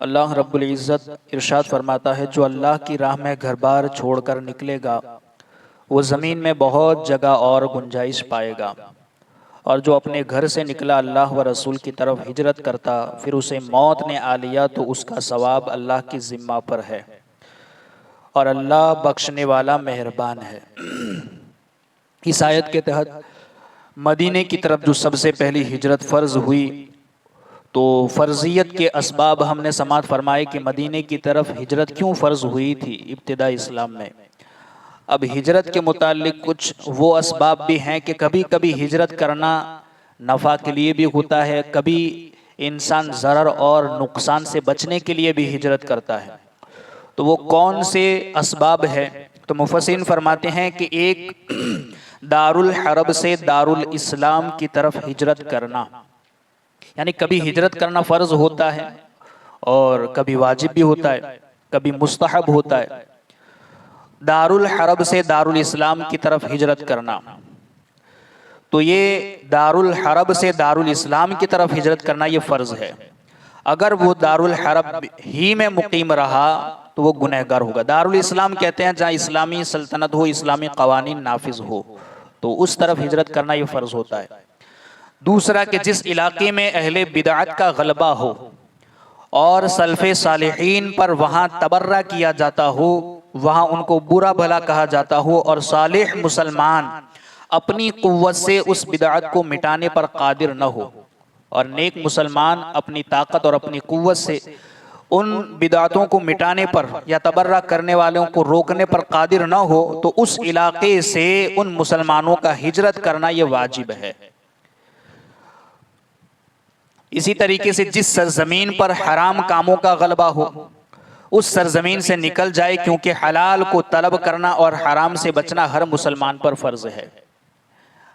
اللہ رب العزت ارشاد فرماتا ہے، جو اللہ کی راہ میں گھر بار چھوڑ کر نکلے گا وہ زمین میں بہت جگہ اور گنجائش پائے گا، اور جو اپنے گھر سے نکلا اللہ و رسول کی طرف ہجرت کرتا پھر اسے موت نے آ لیا تو اس کا ثواب اللہ کی ذمہ پر ہے، اور اللہ بخشنے والا مہربان ہے۔ اس آیت کے تحت مدینے کی طرف جو سب سے پہلی ہجرت فرض ہوئی، تو فرضیت کے اسباب ہم نے سماعت فرمائے کہ مدینے کی طرف ہجرت کیوں فرض ہوئی تھی ابتدا اسلام میں۔ اب ہجرت کے متعلق کچھ وہ اسباب بھی ہیں کہ کبھی کبھی ہجرت کرنا نفع کے لیے بھی ہوتا ہے، کبھی انسان ضرر اور نقصان سے بچنے کے لیے بھی ہجرت کرتا ہے۔ تو وہ کون سے اسباب ہے؟ تو مفسرین فرماتے ہیں کہ ایک دارالحرب سے دارالاسلام کی طرف ہجرت کرنا، یعنی کبھی ہجرت کرنا فرض ہوتا ہے اور کبھی واجب بھی ہوتا ہے، کبھی مستحب ہوتا ہے۔ دارالحرب سے دارالاسلام کی طرف ہجرت کرنا، تو یہ دارالحرب سے دارالاسلام کی طرف ہجرت کرنا یہ فرض ہے۔ اگر وہ دارالحرب ہی میں مقیم رہا تو وہ گنہگار ہوگا۔ دارالاسلام کہتے ہیں جہاں اسلامی سلطنت ہو، اسلامی قوانین نافذ ہو، تو اس طرف ہجرت کرنا یہ فرض ہوتا ہے۔ دوسرا کہ جس علاقے میں اہل بدعت کا غلبہ ہو اور سلف صالحین پر وہاں تبرہ کیا جاتا ہو، وہاں ان کو برا بھلا کہا جاتا ہو، اور صالح مسلمان اپنی قوت سے اس بدعت کو مٹانے پر قادر نہ ہو، اور نیک مسلمان اپنی طاقت اور اپنی قوت سے ان بدعتوں کو مٹانے پر یا تبرہ کرنے والوں کو روکنے پر قادر نہ ہو، تو اس علاقے سے ان مسلمانوں کا ہجرت کرنا یہ واجب ہے۔ اسی طریقے سے جس سرزمین پر حرام کاموں کا غلبہ ہو اس سرزمین سے نکل جائے، کیونکہ حلال کو طلب کرنا اور حرام سے بچنا ہر مسلمان پر فرض ہے۔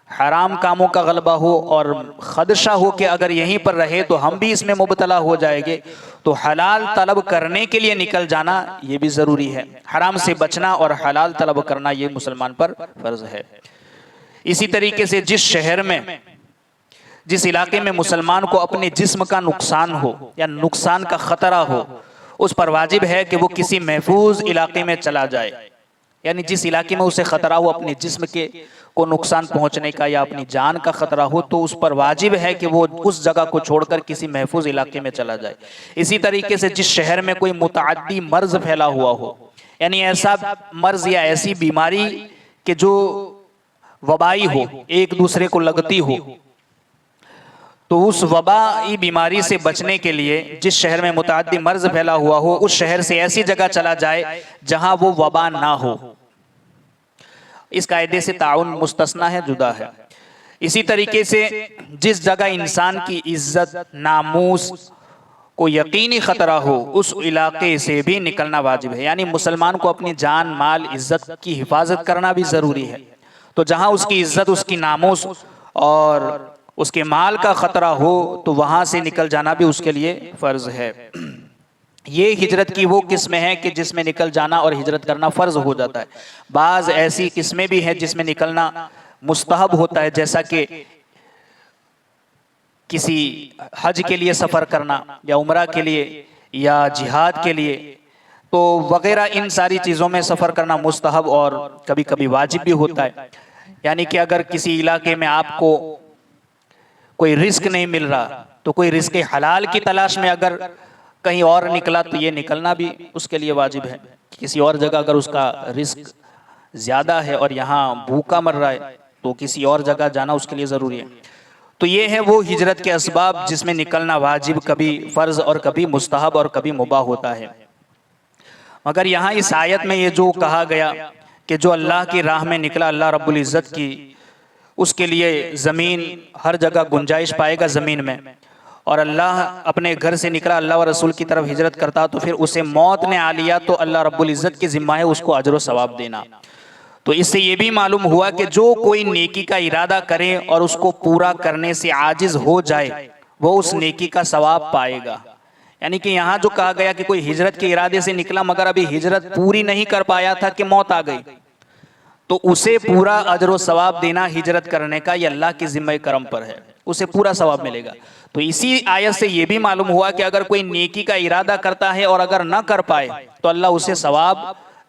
حرام کاموں کا غلبہ ہو اور خدشہ ہو کہ اگر یہیں پر رہے تو ہم بھی اس میں مبتلا ہو جائیں گے، تو حلال طلب کرنے کے لیے نکل جانا یہ بھی ضروری ہے۔ حرام سے بچنا اور حلال طلب کرنا یہ مسلمان پر فرض ہے۔ اسی طریقے سے جس شہر میں، جس علاقے میں مسلمان کو اپنے جسم کا نقصان ہو یا نقصان کا خطرہ ہو، اس پر واجب ہے کہ وہ کسی محفوظ علاقے میں چلا جائے، یعنی جس علاقے میں اسے خطرہ ہو اپنے جسم کو نقصان پہنچنے کا یا اپنی جان کا خطرہ ہو، تو اس پر واجب ہے کہ وہ اس جگہ کو چھوڑ کر کسی محفوظ علاقے میں چلا جائے۔ اسی طریقے سے جس شہر میں کوئی متعدی مرض پھیلا ہوا ہو، یعنی ایسا مرض یا ایسی بیماری کہ جو وبائی ہو، ایک دوسرے کو لگتی ہو، تو اس وبائی بیماری سے بچنے کے لیے جس شہر میں متعدی مرض پھیلا ہوا ہو اس شہر سے ایسی جگہ چلا جائے جہاں وہ وبا نہ ہو۔ اس قاعدے سے تعاون مستثنی ہے، جدا ہے۔ اسی طریقے سے جس جگہ انسان کی عزت ناموس کو یقینی خطرہ ہو اس علاقے سے بھی نکلنا واجب ہے، یعنی مسلمان کو اپنی جان مال عزت کی حفاظت کرنا بھی ضروری ہے۔ تو جہاں اس کی عزت، اس کی ناموس اور اس کے مال کا خطرہ ہو تو وہاں سے نکل جانا بھی اس کے لیے فرض ہے۔ یہ ہجرت کی وہ قسمیں ہیں کہ جس میں نکل جانا اور ہجرت کرنا فرض ہو جاتا ہے۔ بعض ایسی قسمیں بھی ہیں جس میں نکلنا مستحب ہوتا ہے، جیسا کہ کسی حج کے لیے سفر کرنا یا عمرہ کے لیے یا جہاد کے لیے، تو وغیرہ ان ساری چیزوں میں سفر کرنا مستحب اور کبھی کبھی واجب بھی ہوتا ہے۔ یعنی کہ اگر کسی علاقے میں آپ کو کوئی رزق نہیں مل رہا تو کوئی رزق حلال کی تلاش میں اگر کہیں اور نکلا تو یہ نکلنا بھی اس کے لیے واجب ہے۔ کسی اور جگہ اگر اس کا رزق زیادہ ہے اور یہاں بھوکا مر رہا ہے تو کسی اور جگہ جانا اس کے لیے ضروری ہے۔ تو یہ ہے وہ ہجرت کے اسباب جس میں نکلنا واجب، کبھی فرض اور کبھی مستحب اور کبھی مباح ہوتا ہے۔ مگر یہاں اس آیت میں یہ جو کہا گیا کہ جو اللہ کی راہ میں نکلا اللہ رب العزت کی، اس کے لیے زمین ہر جگہ گنجائش پائے گا زمین میں، اور اللہ اپنے گھر سے نکلا اللہ و رسول کی طرف ہجرت کرتا تو پھر اسے موت نے آ لیا تو اللہ رب العزت کی ذمہ ہے اس کو اجر و ثواب دینا۔ تو اس سے یہ بھی معلوم ہوا کہ جو کوئی نیکی کا ارادہ کرے اور اس کو پورا کرنے سے عاجز ہو جائے وہ اس نیکی کا ثواب پائے گا۔ یعنی کہ یہاں جو کہا گیا کہ کوئی ہجرت کے ارادے سے نکلا مگر ابھی ہجرت پوری نہیں کر پایا تھا کہ موت آ گئی، تو اسے پورا اجر و ثواب دینا ہجرت کرنے کا یہ اللہ کی ذمہ کرم پر ہے، اسے پورا ثواب ملے گا۔ تو اسی آیت سے یہ بھی معلوم ہوا کہ اگر کوئی نیکی کا ارادہ کرتا ہے اور اگر نہ کر پائے تو اللہ اسے ثواب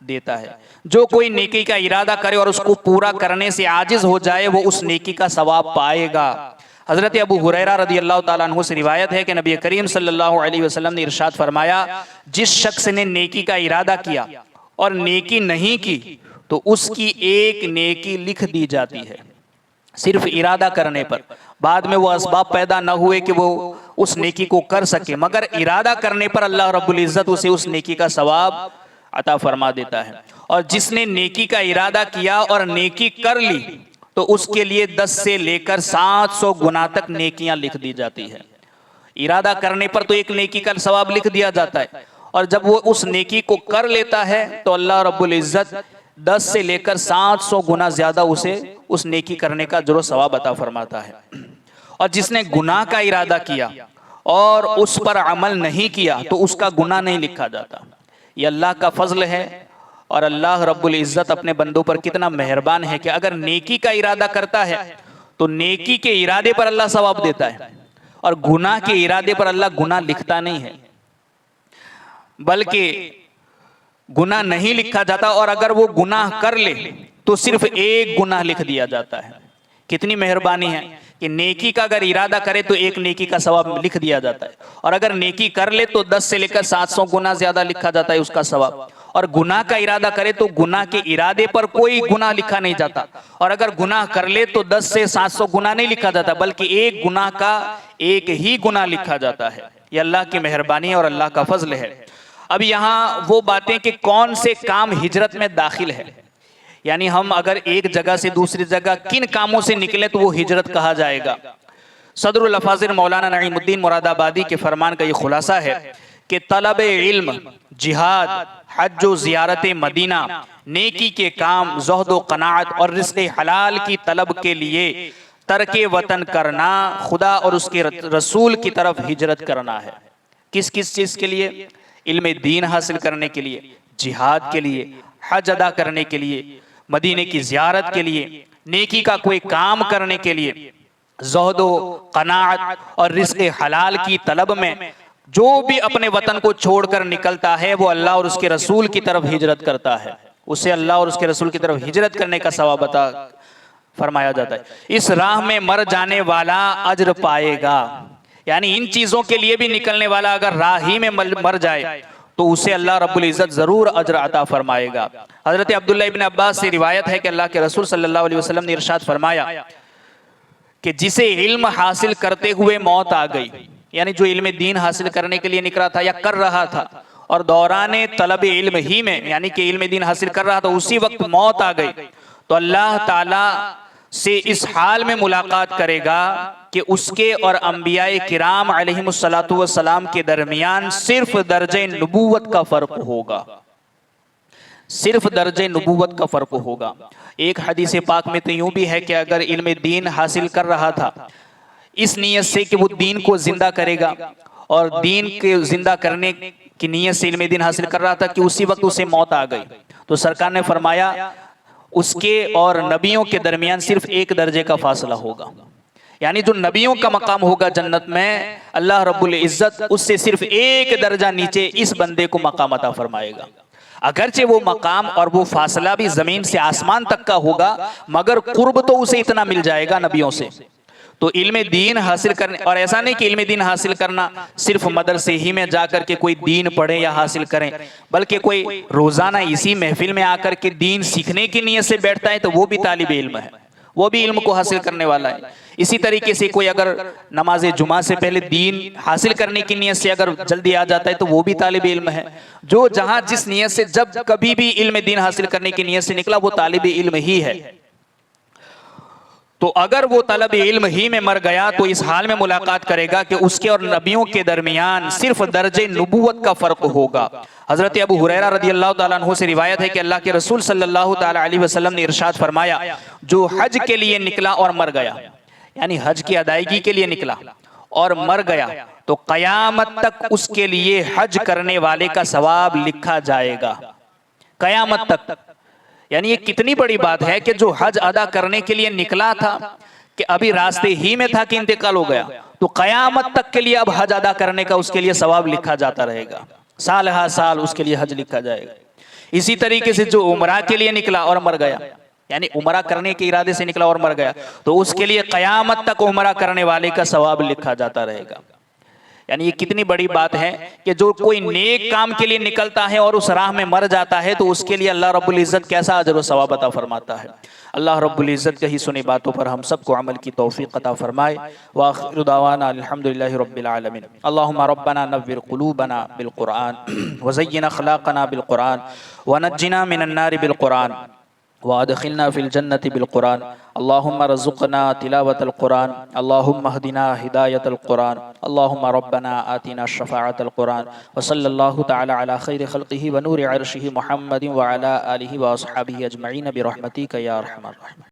دیتا ہے۔ جو کوئی نیکی کا ارادہ کرے اور اس کو پورا کرنے سے عاجز ہو جائے وہ اس نیکی کا ثواب پائے گا۔ حضرت ابو ہریرہ رضی اللہ تعالیٰ عنہ سے روایت ہے کہ نبی کریم صلی اللہ علیہ وسلم نے ارشاد فرمایا، جس شخص نے نیکی کا ارادہ کیا اور نیکی نہیں کی تو اس کی ایک نیکی لکھ دی جاتی ہے، صرف ارادہ کرنے پر۔ بعد میں وہ اسباب پیدا نہ ہوئے کہ وہ اس نیکی کو کر سکے، مگر ارادہ کرنے پر اللہ رب العزت اسے اس نیکی کا ثواب عطا فرما دیتا ہے۔ اور جس نے نیکی کا ارادہ کیا اور نیکی کر لی تو اس کے لیے 10 سے لے کر 700 گنا تک نیکیاں لکھ دی جاتی ہے۔ ارادہ کرنے پر تو ایک نیکی کا ثواب لکھ دیا جاتا ہے، اور جب وہ اس نیکی کو کر لیتا ہے تو اللہ رب العزت 10 سے لے کر 700 گنا زیادہ اسے اس نیکی کرنے کا اجر و ثواب عطا فرماتا ہے۔ اور جس نے گناہ کا ارادہ کیا اور اس پر عمل نہیں کیا تو اس کا گناہ نہیں لکھا جاتا۔ یہ اللہ کا فضل ہے، اور اللہ رب العزت اپنے بندوں پر کتنا مہربان ہے کہ اگر نیکی کا ارادہ کرتا ہے تو نیکی کے ارادے پر اللہ ثواب دیتا ہے، اور گناہ کے ارادے پر اللہ گناہ لکھتا نہیں ہے، بلکہ گناہ نہیں لکھا جاتا، اور اگر وہ گناہ کر لے تو صرف ایک گناہ لکھ دیا جاتا ہے۔ کتنی مہربانی ہے کہ نیکی کا اگر ارادہ کرے تو ایک نیکی کا ثواب لکھ دیا جاتا ہے، اور اگر نیکی کر لے تو 10 سے لے کر 700 گنا زیادہ لکھا جاتا ہے اس کا ثواب، اور گناہ کا ارادہ کرے تو گناہ کے ارادے پر کوئی گناہ لکھا نہیں جاتا، اور اگر گناہ کر لے تو 10 سے 700 گناہ نہیں لکھا جاتا، بلکہ ایک گناہ کا ایک ہی گناہ لکھا جاتا ہے۔ یہ اللہ کی مہربانی اور اللہ کا فضل ہے۔ اب یہاں وہ باتیں کہ کون سے کام ہجرت میں داخل ہے، یعنی ہم اگر ایک جگہ سے دوسری جگہ کن کاموں سے نکلے تو وہ ہجرت کہا جائے گا۔ صدر الافاضل مولانا نعیم الدین مراد آبادی کے فرمان کا یہ خلاصہ ہے کہ طلب علم، جہاد، حج و زیارت مدینہ، نیکی کے کام، زہد و قناعت اور رزق حلال کی طلب کے لیے ترک وطن کرنا، خدا اور اس کے رسول کی طرف ہجرت کرنا ہے۔ کس کس چیز کے لیے؟ علم دین حاصل کرنے کے لیے، جہاد کے لیے، حج ادا کرنے کے لیے، مدینے کی زیارت کے لیے، نیکی کا کوئی کام کرنے کے لیے، زہد و قناعت اور رزق حلال کی طلب میں جو بھی اپنے وطن کو چھوڑ کر نکلتا ہے وہ اللہ اور اس کے رسول کی طرف ہجرت کرتا ہے، اسے اللہ اور اس کے رسول کی طرف ہجرت کرنے کا ثواب عطا فرمایا جاتا ہے۔ اس راہ میں مر جانے والا اجر پائے گا، یعنی ان چیزوں کے لیے بھی نکلنے والا اگر راہ ہی میں مر جائے تو اسے اللہ رب العزت ضرور اجر عطا فرمائے گا۔ حضرت عبداللہ ابن عباس سے روایت ہے کہ اللہ کے رسول صلی اللہ علیہ وسلم نے ارشاد فرمایا کہ جسے علم حاصل کرتے ہوئے موت آ گئی، یعنی جو علم دین حاصل کرنے کے لیے نکلا تھا یا کر رہا تھا اور دوران طلب علم ہی میں یعنی کہ علم دین حاصل کر رہا تھا اسی وقت موت آ گئی، تو اللہ تعالیٰ سے اس حال میں ملاقات کرے گا کہ اس کے اور انبیاء کرام علیہم السلام کے درمیان صرف درجہ نبوت کا فرق ہوگا، صرف درجہ نبوت کا فرق ہوگا۔ ایک حدیث پاک میں تو یوں بھی ہے کہ اگر علم دین حاصل کر رہا تھا اس نیت سے کہ وہ دین کو زندہ کرے گا، اور دین کے زندہ کرنے کی نیت سے علم دین حاصل کر رہا تھا کہ اسی وقت اسے موت آ گئی، تو سرکار نے فرمایا اس کے اور نبیوں کے درمیان صرف ایک درجے کا فاصلہ ہوگا، یعنی جو نبیوں کا مقام ہوگا جنت میں اللہ رب العزت اس سے صرف ایک درجہ نیچے اس بندے کو مقام عطا فرمائے گا۔ اگرچہ وہ مقام اور وہ فاصلہ بھی زمین سے آسمان تک کا ہوگا مگر قرب تو اسے اتنا مل جائے گا نبیوں سے۔ تو علم دین حاصل کرنے، اور ایسا نہیں کہ علم دین حاصل کرنا صرف مدرسے ہی میں جا کر کے کوئی دین پڑھے یا حاصل کریں، بلکہ کوئی روزانہ اسی محفل میں آ کر کے دین سیکھنے کی نیت سے بیٹھتا ہے تو وہ بھی طالب علم ہے، وہ بھی علم کو حاصل کرنے والا ہے۔ اسی طریقے سے کوئی اگر نماز جمعہ سے پہلے دین حاصل کرنے کی نیت سے اگر جلدی آ جاتا ہے تو وہ بھی طالب علم ہے۔ جو جہاں جس نیت سے جب کبھی بھی علم دین حاصل کرنے کی نیت سے نکلا وہ طالب علم ہی ہے۔ تو اگر وہ طالب علم ہی میں مر گیا تو اس حال میں ملاقات کرے گا کہ اس کے اور نبیوں کے درمیان صرف درجہ نبوت کا فرق ہوگا۔ حضرت ابو ہریرہ رضی اللہ تعالیٰ عنہ سے روایت ہے کہ اللہ کے رسول صلی اللہ تعالیٰ علیہ وسلم نے ارشاد فرمایا جو حج کے لیے نکلا اور مر گیا، یعنی حج کی ادائیگی کے لیے نکلا اور مر گیا تو قیامت تک اس کے لیے حج کرنے والے کا ثواب لکھا جائے گا، قیامت تک۔ یعنی یہ کتنی بڑی بات ہے کہ جو حج ادا کرنے کے لیے نکلا تھا کہ ابھی راستے ہی میں تھا کہ انتقال ہو گیا، تو قیامت تک کے لیے اب حج ادا کرنے کا اس کے لیے ثواب لکھا جاتا رہے گا، سال ہر سال اس کے لیے حج لکھا جائے گا۔ اسی طریقے سے جو عمرہ کے لیے نکلا اور مر گیا، یعنی عمرہ کرنے کے ارادے سے نکلا اور مر گیا، تو اس کے لیے قیامت تک عمرہ کرنے والے کا ثواب لکھا جاتا رہے گا۔ یعنی یہ کتنی بڑی بات ہے کہ جو کوئی نیک کام کے لیے نکلتا ہے اور اس راہ میں مر جاتا ہے تو اس کے لیے اللہ رب العزت کیسا اجر و ثواب عطا فرماتا ہے۔ اللہ رب العزت کہی سنی باتوں پر ہم سب کو عمل کی توفیق عطا فرمائے۔ وآخر دعوانا الحمدللہ رب العالمین۔ اللہم ربنا نور قلوبنا بالقرآن وزین اخلاقنا بالقرآن ونجنا من النار بالقرآن وادخلنا فی الجنة بالقرآن۔ اللہم رزقنا تلاوة القرآن، اللہم اہدنا ہدایت القرآن، اللہم ربنا آتنا شفاعت القرآن، وصلی اللہ تعالی علی خیر خلقہ ونور عرشہ محمد وعلی آلہ واصحابہ اجمعین برحمتک یا ارحم الراحمین۔